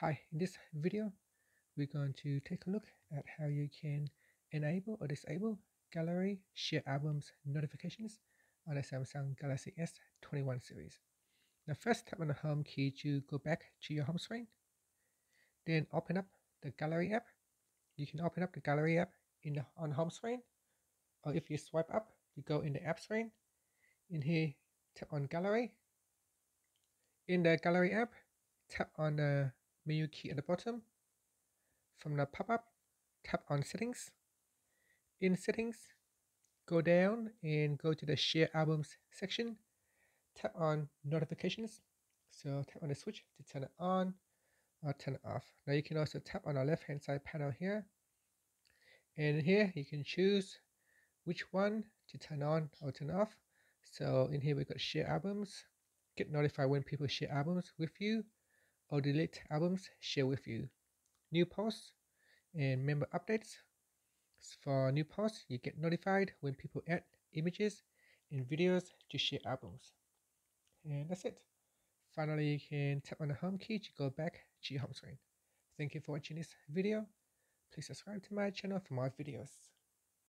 Hi, in this video, we're going to take a look at how you can enable or disable gallery share albums notifications on the Samsung Galaxy S21 series. Now first tap on the home key to go back to your home screen. Then open up the gallery app. You can open up the gallery app on home screen, or if you swipe up, you go in the app screen. In here, tap on gallery. In the gallery app, tap on the menu key at the bottom. From the pop-up, tap on settings. In settings, go down and go to the share albums section. Tap on notifications. So tap on the switch to turn it on or turn it off. Now you can also tap on the left hand side panel here. And here you can choose which one to turn on or turn off. So in here we got share albums. Get notified when people share albums with you, or delete albums share with you. New posts and member updates. For new posts, you get notified when people add images and videos to share albums. And that's it. Finally, you can tap on the home key to go back to your home screen. Thank you for watching this video. Please subscribe to my channel for more videos.